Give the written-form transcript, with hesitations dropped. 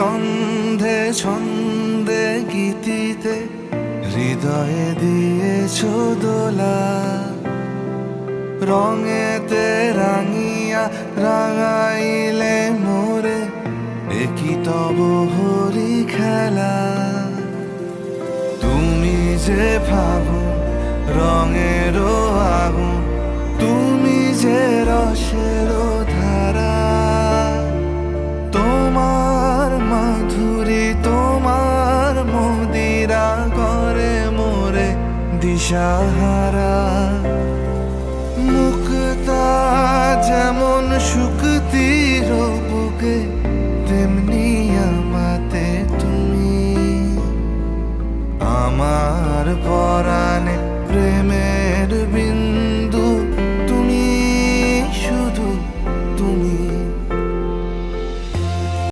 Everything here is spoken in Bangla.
গন্ধে ছন্দে গীতিতে হৃদয়ে দিয়েছ দোলা, রঙেতে রাঙিয়া রাঙাইলে মোরে একই তব হরি খেলা। তুমি যে ফাগুন রঙেরও আগুন, তুমি যে রসেরও ধারা, তোমার মাধুরী তোমার মদিরা করে মোরে দিশাহারা। মুক্তা যেমন শুকতির বুকে, তেমনি আমাতে তুমি আমার পরাণে